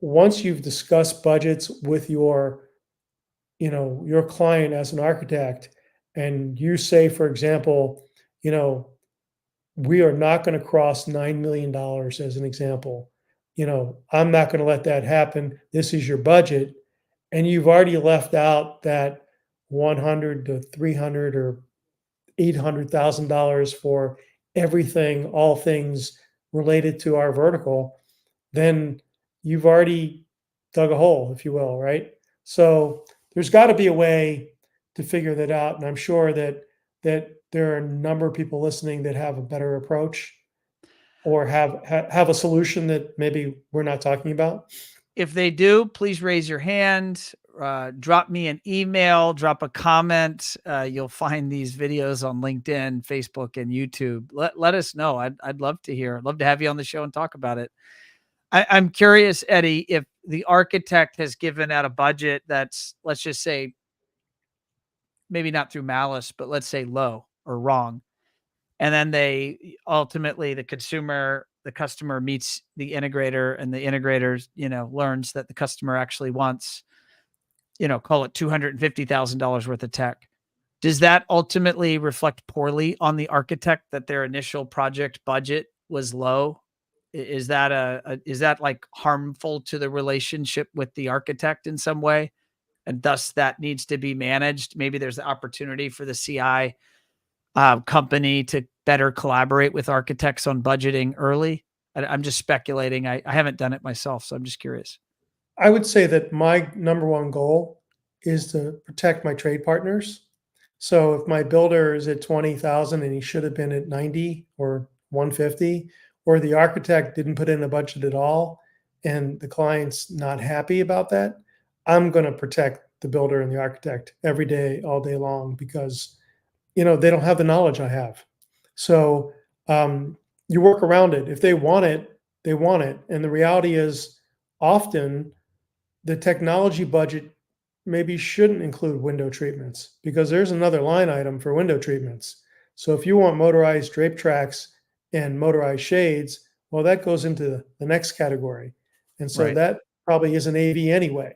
once you've discussed budgets with your client as an architect, and you say, for example, you know, we are not going to cross $9 million as an example. I'm not going to let that happen. This is your budget. And you've already left out that 100 to 300 or $800,000 for everything, all things related to our vertical, then you've already dug a hole, if you will, right? So there's got to be a way to figure that out, and I'm sure that there are a number of people listening that have a better approach or have a solution that maybe we're not talking about. If they do, please raise your hand, drop me an email, drop a comment. You'll find these videos on LinkedIn, Facebook, and YouTube. Let us know. I'd love to hear. I'd love to have you on the show and talk about it. I'm curious, Eddie, if the architect has given out a budget that's, let's just say, maybe not through malice, but let's say low or wrong. And then they ultimately, the customer meets the integrator, and the integrator, learns that the customer actually wants, call it $250,000 worth of tech. Does that ultimately reflect poorly on the architect that their initial project budget was low? Is that is that like harmful to the relationship with the architect in some way? And thus that needs to be managed. Maybe there's the opportunity for the CI company to better collaborate with architects on budgeting early. I'm just speculating. I haven't done it myself, so I'm just curious. I would say that my number one goal is to protect my trade partners. So if my builder is at 20,000 and he should have been at 90 or 150, or the architect didn't put in a budget at all and the client's not happy about that, I'm going to protect the builder and the architect every day, all day long, because they don't have the knowledge I have. So you work around it. If they want it, they want it. And the reality is often the technology budget maybe shouldn't include window treatments because there's another line item for window treatments. So if you want motorized drape tracks and motorized shades, well, that goes into the next category. And so Right. that probably isn't AV anyway,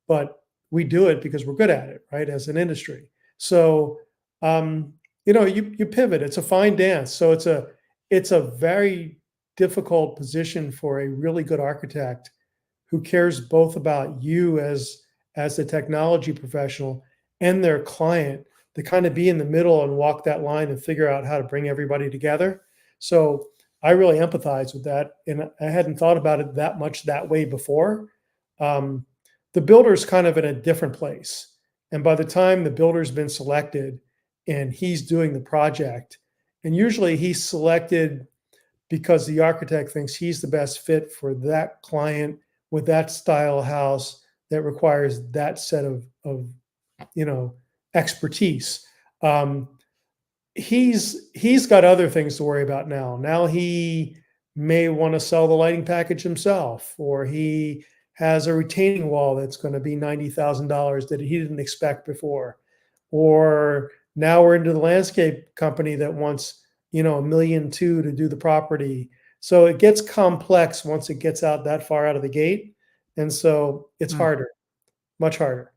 but we do it because we're good at it, right? As an industry. So, you pivot. It's a fine dance. So it's a very difficult position for a really good architect who cares both about you as the technology professional and their client to kind of be in the middle and walk that line and figure out how to bring everybody together. So I really empathize with that, and I hadn't thought about it that much that way before. Um, the builder's kind of in a different place, and by the time the builder's been selected and he's doing the project, and usually he's selected because the architect thinks he's the best fit for that client with that style house that requires that set of expertise. Um, he's got other things to worry about now. Now he may want to sell the lighting package himself, or he has a retaining wall that's going to be $90,000 that he didn't expect before, or now we're into the landscape company that wants $1.2 million to do the property. So it gets complex once it gets out that far out of the gate, and so it's Mm. harder, much harder.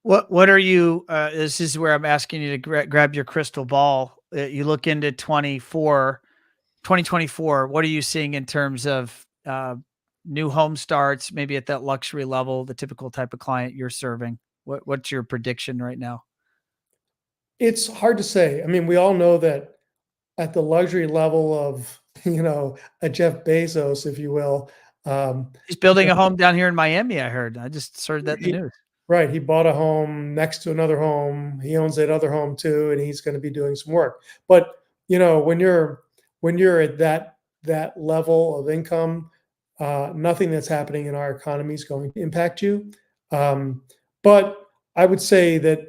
What are you, this is where I'm asking you to grab your crystal ball. You look into 2024, what are you seeing in terms of, new home starts, maybe at that luxury level, the typical type of client you're serving? What's your prediction right now? It's hard to say. I mean, we all know that at the luxury level of, a Jeff Bezos, if you will, um, He's you building a home down here in Miami, I heard. I just heard that in the he news. right, he bought a home next to another home. He owns that other home too, and he's going to be doing some work. But, when you're at that level of income, nothing that's happening in our economy is going to impact you. But I would say that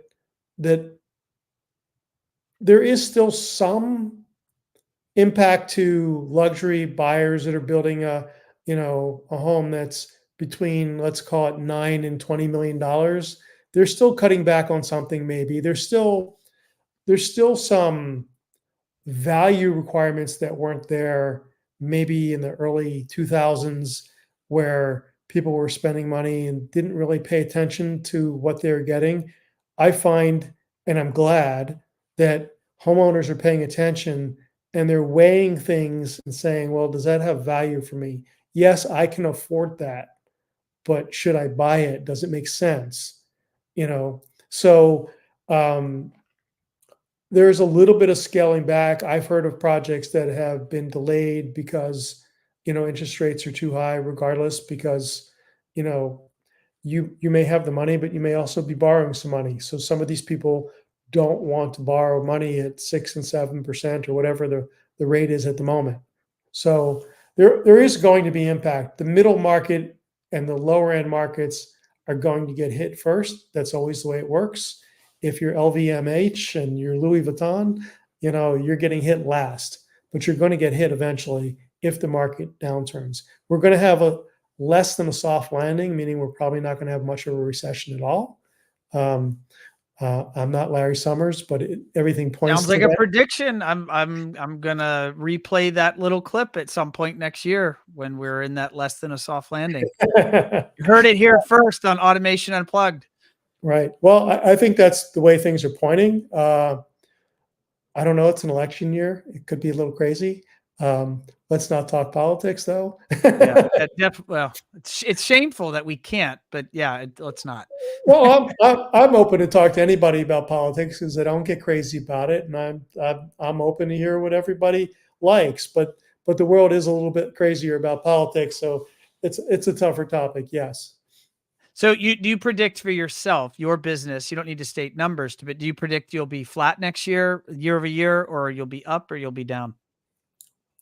there is still some impact to luxury buyers that are building a home that's between, let's call it, 9 and $20 million. They're still cutting back on something. Maybe there's still some value requirements that weren't there maybe in the early 2000s, where people were spending money and didn't really pay attention to what they were getting. I find, and I'm glad, that homeowners are paying attention and they're weighing things and saying, well, does that have value for me? Yes, I can afford that, but should I buy it? Does it make sense? So um, there's a little bit of scaling back. I've heard of projects that have been delayed because, interest rates are too high regardless, because, you know, you may have the money, but you may also be borrowing some money. So some of these people don't want to borrow money at 6 and 7% or whatever the rate is at the moment. So there is going to be impact. The middle market and the lower end markets are going to get hit first. That's always the way it works. If you're LVMH and you're Louis Vuitton, you're getting hit last, but you're going to get hit eventually if the market downturns. We're going to have a less than a soft landing, meaning we're probably not going to have much of a recession at all. Um, I'm not Larry Summers, but everything points Sounds to like a that. prediction. I'm gonna replay that little clip at some point next year when we're in that less than a soft landing. You heard it here first on Automation Unplugged. Right. Well, I think that's the way things are pointing. I don't know. It's an election year. It could be a little crazy. Let's not talk politics, though. Yeah, well, it's shameful that we can't, but yeah, let's not. Well, I'm open to talk to anybody about politics because I don't get crazy about it, and I'm open to hear what everybody likes. But the world is a little bit crazier about politics, so it's a tougher topic. Yes. So do you predict for yourself, your business, you don't need to state numbers, but do you predict you'll be flat next year over year, or you'll be up or you'll be down?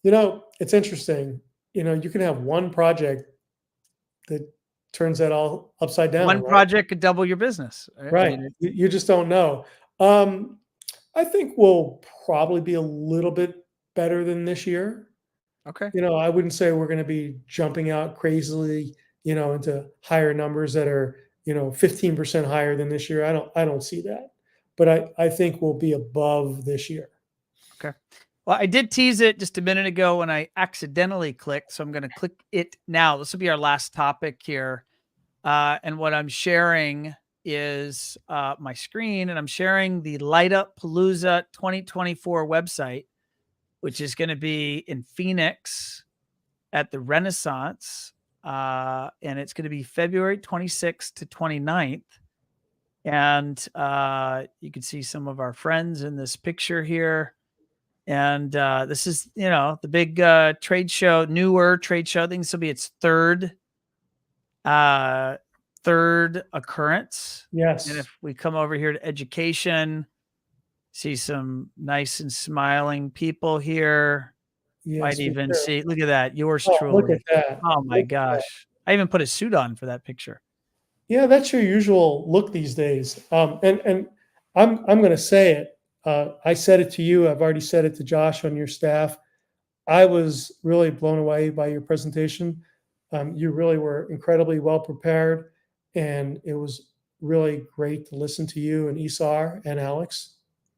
It's interesting. You can have one project that turns that all upside down, One right? project could double your business. I Right. mean, You just don't know. Um, I think we'll probably be a little bit better than this year. okay. I wouldn't say we're going to be jumping out crazily, into higher numbers that are, 15% higher than this year. I don't see that, but I think we'll be above this year. Okay. Well, I did tease it just a minute ago when I accidentally clicked, so I'm going to click it now. This will be our last topic here. And what I'm sharing is my screen, and I'm sharing the Light Up Palooza 2024 website, which is going to be in Phoenix at the Renaissance. And it's going to be February 26th to 29th. And you can see some of our friends in this picture here. And this is, the big trade show, newer trade show. I think this will be its third occurrence. Yes. And if we come over here to education, see some nice and smiling people here. Yes, Might we even do. see, look at that, yours Oh, truly. look at that. Oh my Look at that. gosh. I even put a suit on for that picture. Yeah, that's your usual look these days. And I'm going to say it. I said it to you. I've already said it to Josh on your staff. I was really blown away by your presentation. You really were incredibly well prepared, and it was really great to listen to you and Isar and Alex.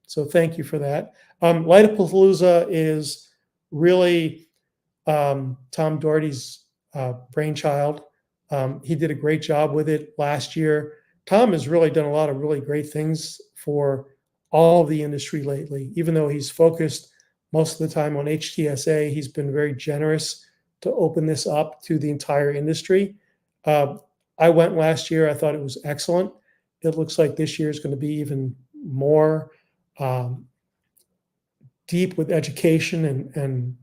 So thank you for that. Light Up Palooza is really Tom Doherty's brainchild. He did a great job with it last year. Tom has really done a lot of really great things for all of the industry lately. Even though he's focused most of the time on HTSA, he's been very generous to open this up to the entire industry. I went last year. I thought it was excellent. It looks like this year is going to be even more deep with education. And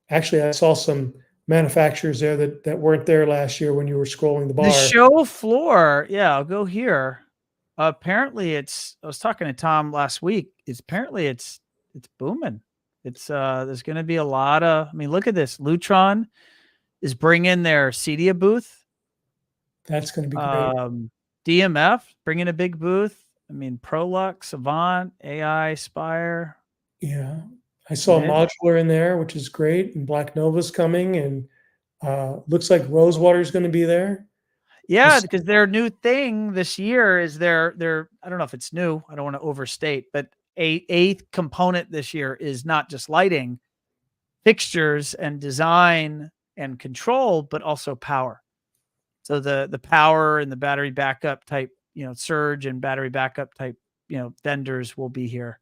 actually, I saw some manufacturers there that weren't there last year when you were scrolling the bar. The show floor, yeah, I'll go here. Apparently I was talking to Tom last week. It's booming. There's going to be a lot of, look at this. Lutron is bringing their CEDIA booth. That's going to be great. DMF bringing a big booth. Prolux, Avant, AI, Spire. Yeah. I saw Modular in there, which is great. And Black Nova's coming, and looks like Rosewater is going to be there. Yeah, because their new thing this year is their I don't know if it's new. I don't want to overstate, but a component this year is not just lighting, fixtures and design and control, but also power. So the power and the battery backup type, surge and battery backup type, vendors will be here.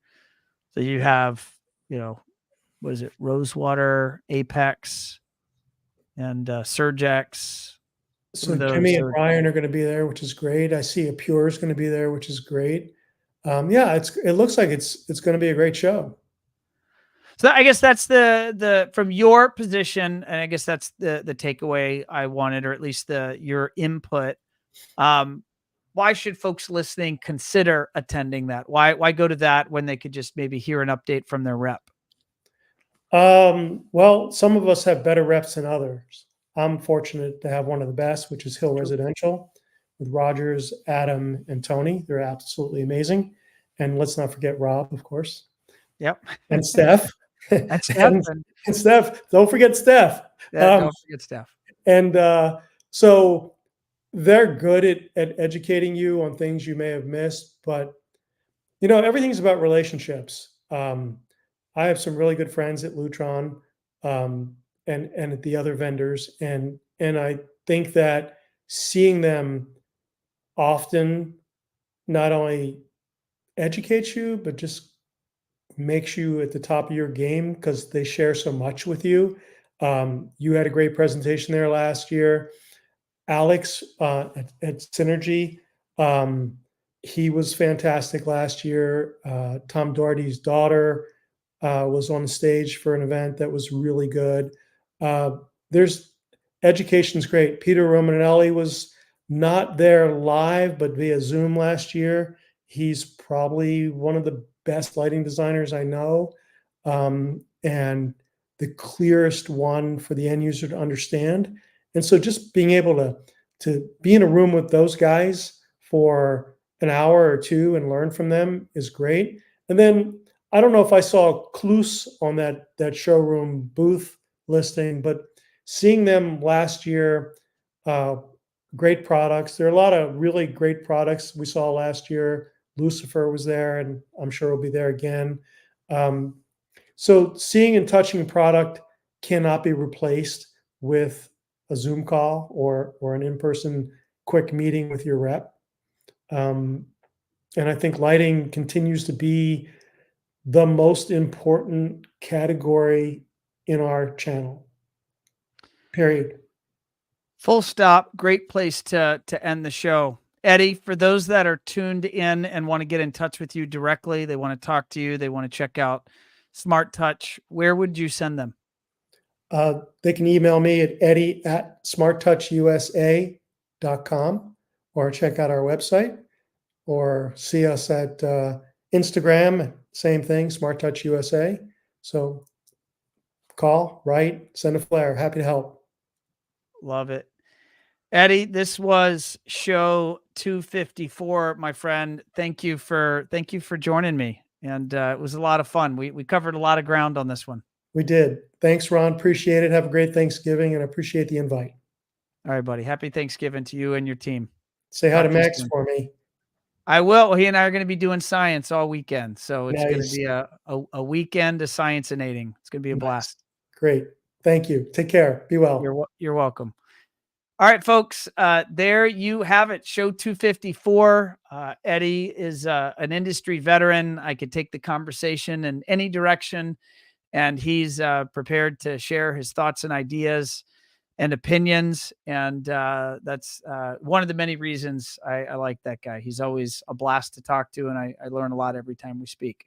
So you have, what is it? Rosewater, Apex, and Surgex. So Jimmy and Ryan are going to be there, which is great. I see a Pure is going to be there, which is great. Yeah, it looks like it's going to be a great show. So I guess that's the from your position, and I guess that's the takeaway I wanted, or at least your input. Why should folks listening consider attending that? Why go to that when they could just maybe hear an update from their rep? Well, some of us have better reps than others. I'm fortunate to have one of the best, which is Hill Residential, with Rogers, Adam, and Tony. They're absolutely amazing. And let's not forget Rob, of course. Yep. And Steph. And Steph. And Steph. Don't forget Steph. Don't forget Steph. And so they're good at educating you on things you may have missed. But, everything's about relationships. I have some really good friends at Lutron. And at the other vendors. And I think that seeing them often not only educates you, but just makes you at the top of your game because they share so much with you. You had a great presentation there last year. Alex at Synergy, he was fantastic last year. Tom Doherty's daughter was on the stage for an event that was really good. There's education's great. Peter Romanelli was not there live, but via Zoom last year. He's probably one of the best lighting designers I know, and the clearest one for the end user to understand. And so just being able to be in a room with those guys for an hour or two and learn from them is great. And then I don't know if I saw Klus on that showroom booth listing, but seeing them last year great products. There are a lot of really great products we saw last year. Lucifer was there, and I'm sure will be there again. Um, so seeing and touching product cannot be replaced with a Zoom call or an in-person quick meeting with your rep. And I think lighting continues to be the most important category in our channel. Period. Full stop. Great place to end the show. Eddie, for those that are tuned in and want to get in touch with you directly, they want to talk to you, they want to check out Smart Touch, where would you send them? They can email me at eddie@smarttouchusa.com or check out our website or see us at Instagram, same thing, SmartTouchUSA. So call, write, send a flare. Happy to help. Love it. Eddie, this was show 254, my friend. Thank you for joining me. And it was a lot of fun. We covered a lot of ground on this one. We did. Thanks, Ron. Appreciate it. Have a great Thanksgiving and appreciate the invite. All right, buddy. Happy Thanksgiving to you and your team. Say hi Talk to to you Max soon. for me. I will. He and I are going to be doing science all weekend. So it's going to Nice. be a weekend of science-inating. It's going to be a Nice. blast. Great. Thank you. Take care. Be well. You're welcome. All right, folks, there you have it. Show 254. Eddie is an industry veteran. I could take the conversation in any direction, and he's prepared to share his thoughts and ideas and opinions. And that's one of the many reasons I like that guy. He's always a blast to talk to, and I learn a lot every time we speak.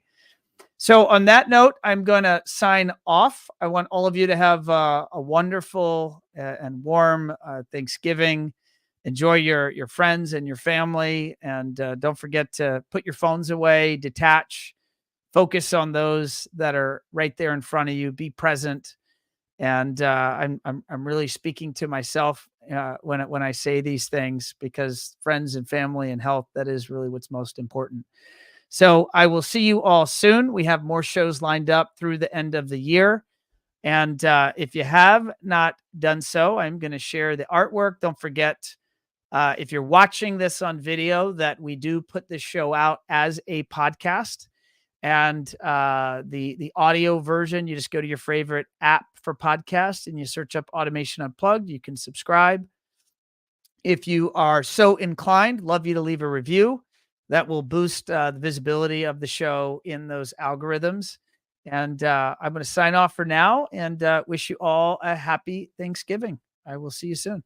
So on that note, I'm going to sign off. I want all of you to have a wonderful and warm Thanksgiving. Enjoy your friends and your family. And don't forget to put your phones away, detach, focus on those that are right there in front of you. Be present. And I'm really speaking to myself when I say these things, because friends and family and health, that is really what's most important. So I will see you all soon. We have more shows lined up through the end of the year. And if you have not done so, I'm going to share the artwork. Don't forget, if you're watching this on video, that we do put this show out as a podcast. And the audio version, you just go to your favorite app for podcasts and you search up Automation Unplugged. You can subscribe. If you are so inclined, love you to leave a review. That will boost the visibility of the show in those algorithms. And I'm going to sign off for now and wish you all a happy Thanksgiving. I will see you soon.